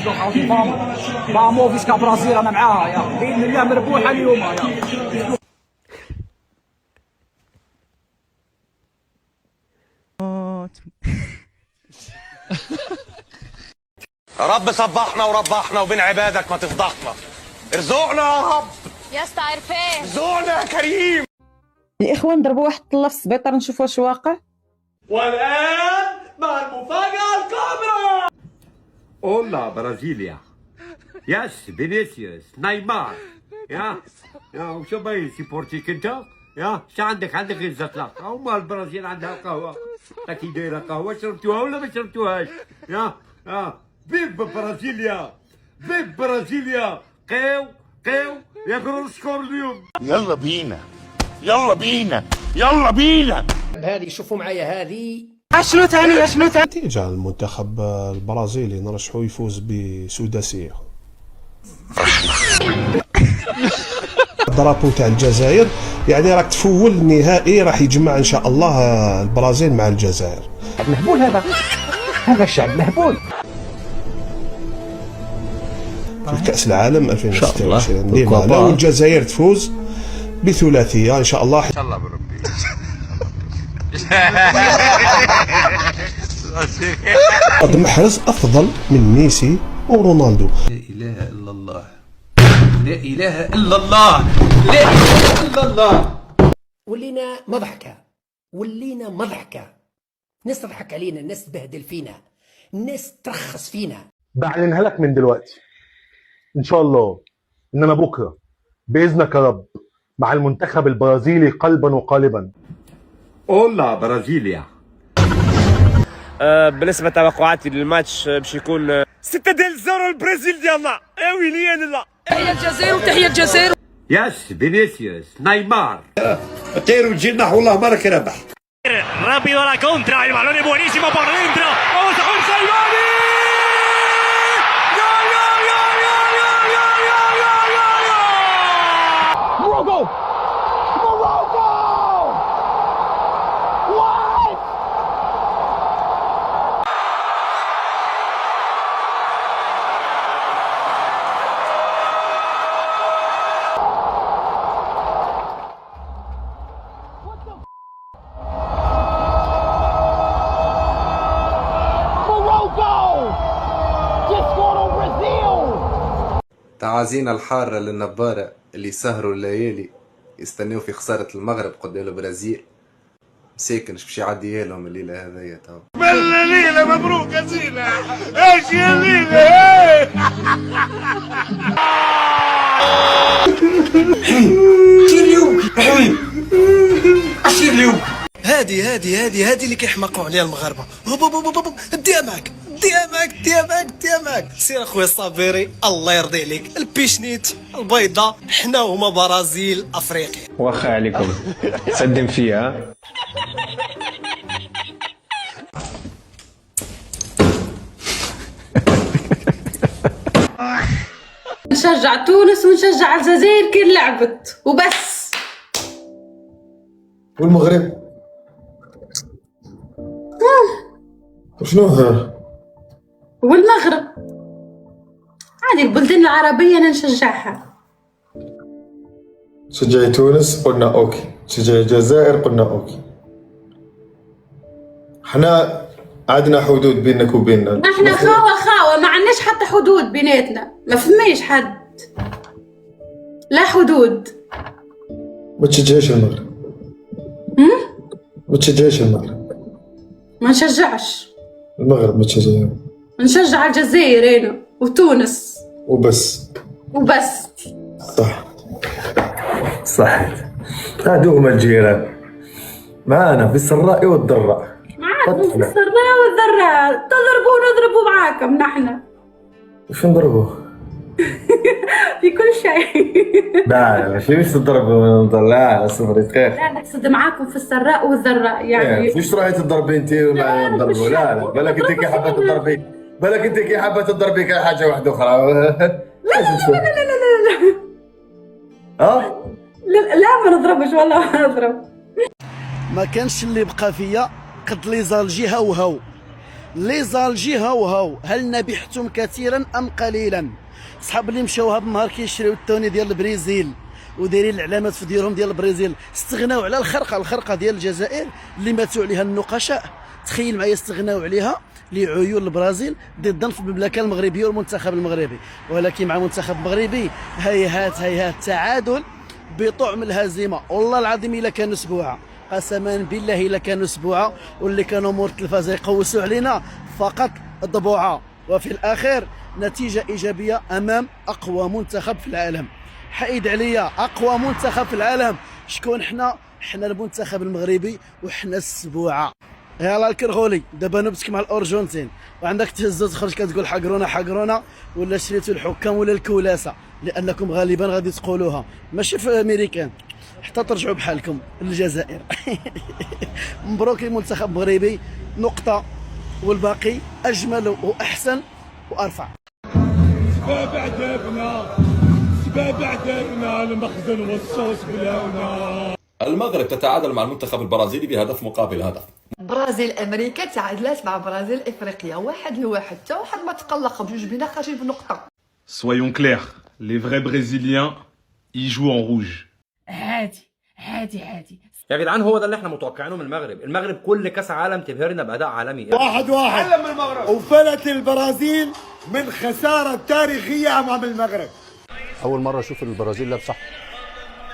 شنو خاوتي فامو فيسكا برازيل انا معاها يا باذن الله مربوحه اليوم يا. رب صبحنا وربحنا وبين عبادك ما تفضحنا. ارزقنا يا رب. يا اسطى عرفان ارزقنا يا كريم. الإخوان ضربوا واحد طلة في السبيطار، نشوفوا واش واقع. والآن مع المفاجأة الكبرى. اولا برازيليا. يس فينيسيوس نيمار. يا وشو باين سيبورتيك انت؟ يا شو عندك غير زطلق. هما البرازيل عندها قهوة. اكيد دايرة قهوة، شربتوها ولا ما شربتوهاش؟ يا فيب برازيليا، فيب برازيليا. قيو يا سكور اليوم. يلا بينا يلا بينا يلا بينا. هذه شوفوا معايا هذه. شنو ثاني نتيجة المنتخب البرازيلي نرشحو يفوز بسداسية. الدرابو تاع الجزائر يعني راك تفول النهائي راح يجمع ان شاء الله البرازيل مع الجزائر. مهبول هذا الشعب مهبول. في كأس العالم 2026 ديما لو الجزائر تفوز بثلاثية ان شاء الله. ان شاء الله بربي. محرز افضل من ميسي ورونالدو. لا اله الا الله، لا اله الا الله، لا اله الا الله. ولينا مضحكه، الناس تضحك علينا، الناس تبهدل فينا، الناس ترخص فينا. بعلنها لك من دلوقتي ان شاء الله ان انا بكره باذنك يا رب مع المنتخب البرازيلي قلبا وقالبا. اولا برازيليا. بالنسبة توقعاتي للماتش باش يكون 6-0 البرازيل ديالنا. يا ويلي انا لا. تحية الجزائر وتحية الجزائر. يس فينيسيوس نيمار. طير وجينا والله ما راك رابح. Rápido a la contra, el balón es buenísimo por dentro. Vamos a Jorge Salvani. ¡Gol, gol, gol, gol, gol, gol, gol, gol, gol! Morocco! Morocco! What? تعازينا الحارة للنبارة اللي سهروا الليالي يستنوا في خسارة المغرب قدام البرازيل. مساكن باش يعدي لهم الليلة هذايا تو. بلا ليلة مبروك يا زينة. ايش يا ليلة؟ هذه اللي كيحمقوا عليها المغاربه. ديامك سير اخويا الصابيري الله يرضي عليك. البيشنيت البيضه حنا هما برازيل افريقيا. واخا عليكم سدم فيها. نشجع تونس ونشجع الجزائر كي لعبت وبس. والمغرب شنو ها؟ والمغرب عادي، البلدان العربية أنا نشجعها. شجعي تونس قلنا اوكي، شجعي الجزائر قلنا اوكي. احنا عندنا حدود بينك وبيننا. احنا خاوة ما عندناش حتى حدود بيناتنا، ما فماش حد، لا حدود. ما تشجعيش المغرب. ما تشجعيش المغرب. ما نشجعش المغرب، ما تشجعيها. نشجع الجزائر أنا وتونس وبس. صح هادوما الجيران معانا في السراء والضراء. معاكم في السراء والضراء، تضربوا نضربوا معاكم نحن. وش نضربوه؟ في كل شيء. لا ماشي مش تضربوا. لا صبري خير. لا نقصد معاكم في السراء والضراء يعني. وش راهي تضربي انت وما نضربوا؟ لا بالك انت كي حابه تضربي، كاي حاجه واحده اخرى. لا لا ما نضربش والله ما نضرب. ما كانش اللي بقى فيا قد لي زال جهه وهو لي زالجي هاو هل نبحتم كثيرا ام قليلا؟ صحاب اللي مشاو هذا النهار كيشريو التوني ديال البرازيل ودايرين العلامات في ديالهم ديال البرازيل، استغناو على الخرقه ديال الجزائر اللي ماتوا عليها النقشاء. تخيل معايا استغناو عليها لعيون البرازيل ضدا في المملكه المغربيه والمنتخب المغربي. ولكن مع المنتخب المغربي هيهات تعادل بطعم الهزيمه. والله العظيم الا كانوا سبوعه، قسما بالله الا كانوا سبوعه واللي كانوا مور التلفازه يقوسوا علينا فقط ضبوعه. وفي الاخير نتيجه ايجابيه امام اقوى منتخب في العالم. حيد عليا، اقوى منتخب في العالم شكون؟ حنا المنتخب المغربي وحنا السبوعه. يلا الكرغولي دابا نبتك مع الارجنتين وعندك تهز تخرج كتقول حقرونا ولا شريتوا الحكام ولا الكولاسه، لانكم غالبا غادي تقولوها ماشي في امريكان حتى ترجعوا بحالكم للجزائر. مبروك للمنتخب المغربي نقطه، والباقي اجمل واحسن وارفع. سباب عدابنا المخزن والصوص بلاونا. المغرب تتعادل مع المنتخب البرازيلي بهدف مقابل هدف. برازيل امريكا تعادلات مع برازيل افريقيا 1-1، حتى واحد ما تقلق، بجوج بينا خارجين بنقطه. Soyons clairs, les vrais brésiliens ils jouent en rouge. عادي يا جدعان، هو ده اللي احنا متوقعينه من المغرب. المغرب كل كاس عالم تبهرنا باداء عالمي. 1-1 علم المغرب، وفلت البرازيل من خساره تاريخيه امام المغرب. اول مره اشوف البرازيل لعب صح.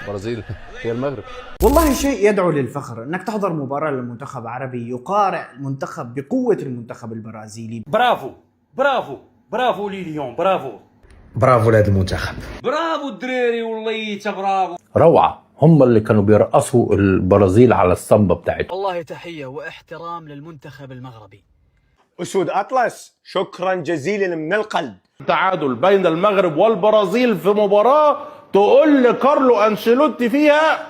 البرازيل هي المغرب. والله شيء يدعو للفخر انك تحضر مباراه للمنتخب العربي يقارع المنتخب بقوه المنتخب البرازيلي. برافو ليليون، برافو لهذا المنتخب، برافو الدراري، والله برافو. روعه، هم اللي كانوا بيرقصوا البرازيل على الصمبه بتاعتهم. والله تحيه واحترام للمنتخب المغربي. أسود أطلس، شكرا جزيلا من القلب. تعادل بين المغرب والبرازيل في مباراة تقول لكارلو أنشيلوتي فيها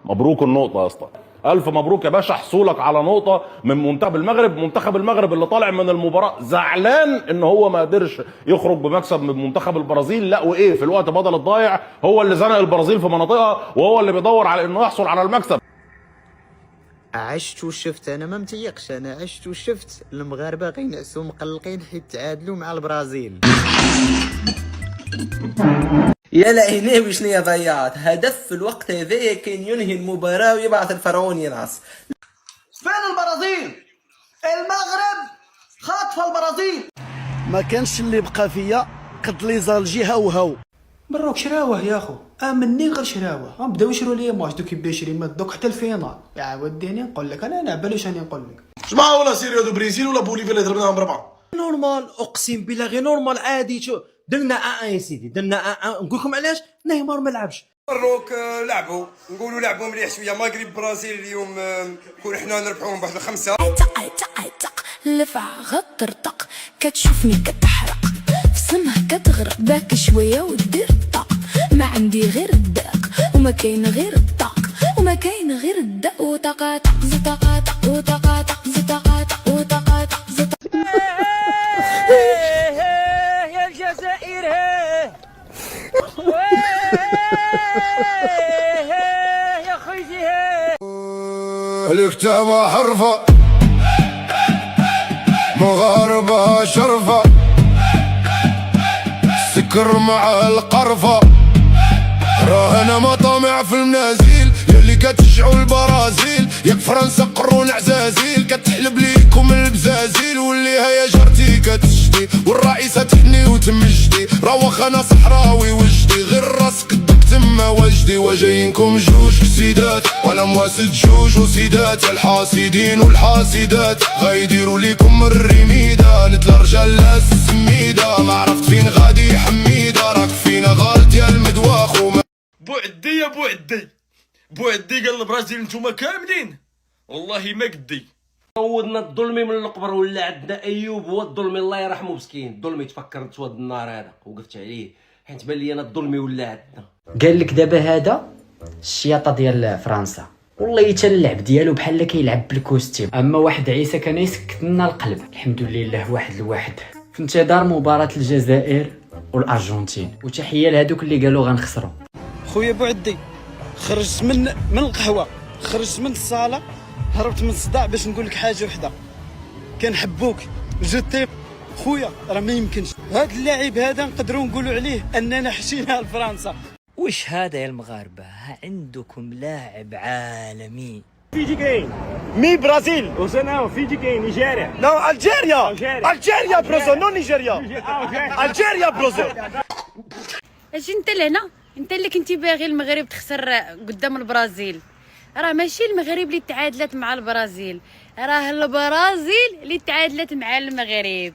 مبروك النقطة يا اسطى، ألف مبروك يا باشا، حصولك على نقطة من منتخب المغرب. منتخب المغرب اللي طالع من المباراة زعلان إن هو ما قدرش يخرج بمكسب من منتخب البرازيل، لا وإيه في الوقت بدل الضايع هو اللي زنق البرازيل في مناطقها وهو اللي بيدور على إنه يحصل على المكسب. عشت وشفت، انا ما متيقش، انا عشت وشفت المغاربه غينعسوا مقلقين حيت تعادلوا مع البرازيل. يا لعينيه وشنو يا ضيعت هدف في الوقت هذايا كان ينهي المباراه ويبعث الفرعون ينعس. فين البرازيل؟ المغرب خاطفه البرازيل. ما كانش اللي بقى فيا قد لي زالجي هاو بروك شراوه يا اخو، امني غير شراوه. بداو يشروا لي ماتش دوك يبدا يشري مات دوك حتى الفينال. يا وديني نقول لك انا بلاش راني نقول لك جماعه ولا سيريو دو بريزيل ولا بوليفيا اللي ضربناهم بربعه. نورمال، اقسم بالله غير نورمال عادي. شو درنا يا سيدي، درنا نقول لكم علاش نيمار ما لعبش. مروك لعبوا، نقولوا لعبوا مليح شويه. مغرب برازيل اليوم نكون حنا نربحوهم بواحد 5. لفع غطر طق، كتشوفني كتحرق في سمها كتغرق، باك شويه ودير الطاق. ما عندي غير الداق وما كاين غير الطاق، وما كاين غير الداق. وطقاطق زطقاطق وطقاطق زطقاطق وطقاطق زطق. يا الجزائر يا خيزي الكتابة حرفة مغاربة شرفة، سكر مع القرفة، راهنا مطامع في المنازل يلي كتشجعوا البرازيل. ياك فرنسا قرون عزازيل كتحلب ليكم البزازيل، واللي هيا جارتي كتشتي والرئيسة تحني وتمجدي. روخ انا صحراوي وجدي غير راسك الدك تما وجدي. وجايينكم جوج سيدات ولا مواسد جوج وسيدات، الحاسدين والحاسدات غيديروا ليكم الرميدة. نتلا رجال لاس السميدة ما عرفت فين غادي حميدة، راك فينا غالط يا المدواخ. بوعدي يا بوعدي قال البرازيل نتوما كاملين والله ما قدي. عودنا الظلمي من القبر ولا عندنا ايوب هو الظلمي الله يرحمه مسكين. الظلمي تفكر تسود النار هذا وقفت عليه حيت بان لي انا الظلمي ولا عندنا. قال لك دابا هذا الشياطه ديال فرنسا، والله حتى اللعب ديالو بحال كيلعب بالكوستيم. اما واحد عيسى كان يسكت لنا القلب. الحمد لله واحد لواحد في انتظار مباراه الجزائر والارجنتين. وتحيه لهذوك اللي قالوا غنخسروا. خويا بوعدي خرجت من القهوه، خرجت من الصاله، هربت من الصداع باش نقول لك حاجه وحده. كنحبوك جوتي خويا راه ما يمكنش هذا اللاعب هذا نقدروا نقولوا عليه اننا حشيناه لفرنسا. وش هذا يا المغاربة؟ عندكم لاعب عالمي. فيجي كاين مي برازيل وسناو فيجي كاين نيجيريا نو الجيريا الجيريا بروزو نو نيجيريا الجيريا بروزو. اش انت لهنا؟ انت اللي كنتي باغي المغرب تخسر قدام البرازيل. راه ماشي المغرب اللي تعادلت مع البرازيل، راه البرازيل اللي تعادلت مع المغرب.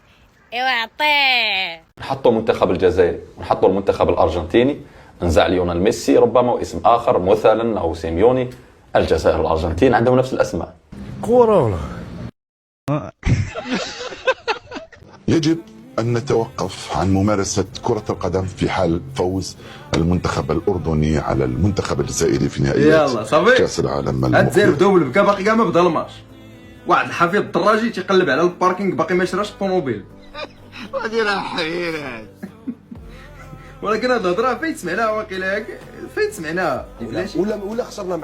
ايوا عطيه. نحطوا المنتخب الجزائري ونحطوا المنتخب الارجنتيني، نزع ليونيل ميسي ربما واسم اخر مثلا او سيميوني. الجزائر والارجنتين عندهم نفس الاسماء. كورونا. يجب أن نتوقف عن ممارسة كرة القدم في حال فوز المنتخب الأردني على المنتخب الجزائري في نهائيات يلا صافي كأس العالم. الجزائر بداو بالبكا باقي كاع ما بدا الماتش. واحد الحفيظ الدراجي تيقلب على الباركينغ باقي ما شراش الطوموبيل. هادي راه حرير. ولكن هاد الهضره فين سمعناها واقيلا فين سمعناها ولا خسرنا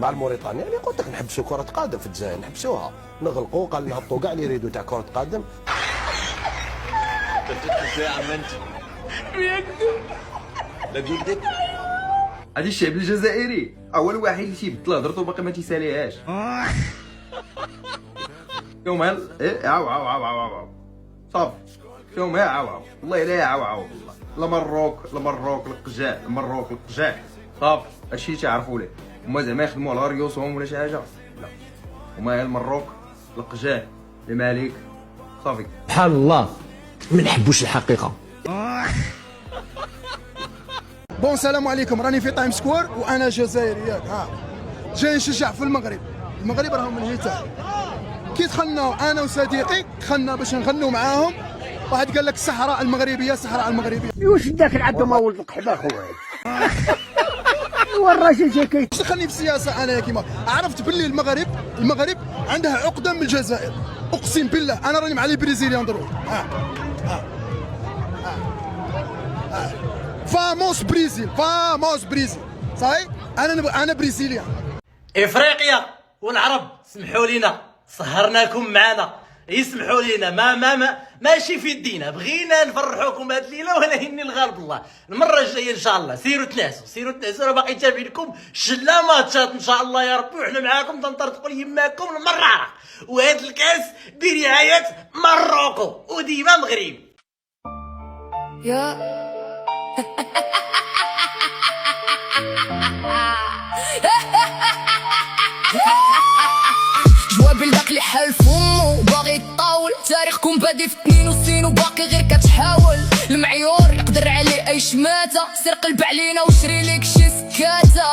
مع الموريتانيا. يعني قلت لك نحبسوا كرة قدم في الجزائر، نحبسوها نغلقوا. قال نهبطوا كاع اللي يريدوا تاع كرة قدم. لا بيكذب. هادي الشعب الجزائري اول واحد اللي تيبدل هضرته باقي ما تيساليهاش. يوم هل عاو صافي فيهم عاو والله الا عاو والله لا مروك القجاع مروك القجاع صافي هادشي تيعرفوا ليه. هما زعما يخدموا على ريوسهم ولا شي حاجه؟ لا هما المروك القجاع الملك صافي. سبحان الله ما نحبوش الحقيقه. بون السلام عليكم، راني في تايم سكوير وانا جزائري ياك جاي نشجع في المغرب راهم من هيتا. كي دخلنا انا وصديقي دخلنا باش نغنوا معاهم، واحد قال لك الصحراء المغربيه واش داك العبد ما ولد القحبه خويا. والراجل جاي دخلني في السياسه انا كيما عرفت باللي المغرب عندها عقده من الجزائر. اقسم بالله انا راني مع لي بريزيليان ضروري. فاموس بريزيل صحيح. انا بريزيليان. افريقيا والعرب سمحوا لنا سهرناكم معنا، يسمحوا لنا ماشي في يدينا، بغينا نفرحوكم هاد الليله ولكن الغالب الله. المره الجايه ان شاء الله سيروا تنعسوا راه باقي تابعين لكم شله ماتشات ان شاء الله يا ربي، وحنا معاكم تنطرطقوا يماكم المراره. وهاد الكاس برعايه مروكو وديما مغرب. يا جواب الباك اللي حال فمو باغي يطاول. تاريخكم بادي في 2 وباقي غير كتحاول. المعيور يقدر عليه اي شماته، سير قلب علينا وشري ليك شي سكاته.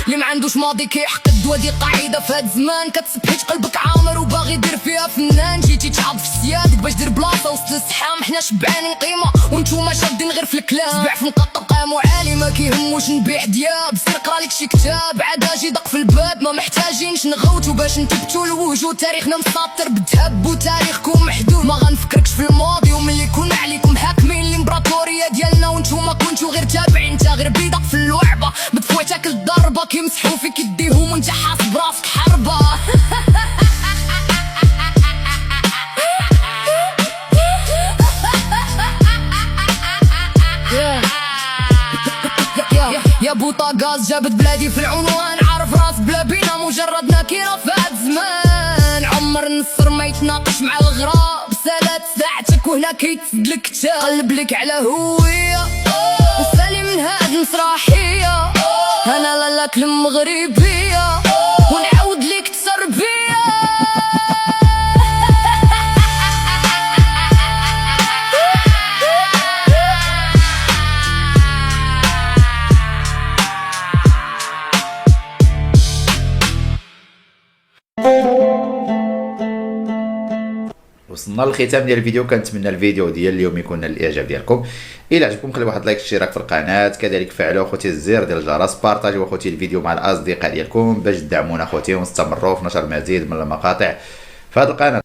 اللي ما عندوش ماضي كيحقد، ودي قاعده في هاد الزمان. كتسبحيت قلبك عامر وباغي دير فيها فنان. جيتي تحاض في سيادك باش دير بلاصه وسط الزحام. حنا شبعانين قيمه وانتوما شادين غير في الكلام. سبع في مقطع قامو عالي ما كيهموش نبيع دياب. سير قرا لك شي كتاب عاد اجي دق في الباب. ما محتاجينش نغوتو باش نثبتو الوجود. تاريخنا مسطر بالذهب وتاريخكم محدود. ما غنفكركش في الماضي وملي كنا عليكم حاكمين الامبراطوريه ديالنا وانتوما كنتو غير تابعين. انت غير بيدق في اللعبه بتفوتك الضربه كيمسحو فيك يديهم وانت حاسب راسك حربه. يا بوطاغاز جابت بلادي في العنوان. عارف راس بلا بينا مجرد نكيره في هاد الزمان. عمر النصر ما يتناقش مع الغراب. سالات ساعتك وهنا كيتسد الكتاب. قلب لك على هويه وسالي من هاد المسرحيه. انا لا كلم مغربيه ونعاود ليك التربيه. وصلنا للختام ديال الفيديو. كنتمنى الفيديو ديال اليوم يكون الاعجاب ديالكم. الى عجبكم خليو واحد لايك اشتراك في القناه، كذلك فعلوا اخوتي الزر ديال الجرس، بارطاجيو اخوتي الفيديو مع الاصدقاء ديالكم باش تدعمونا اخوتي ونستمروا في نشر المزيد من المقاطع في هذه القناه.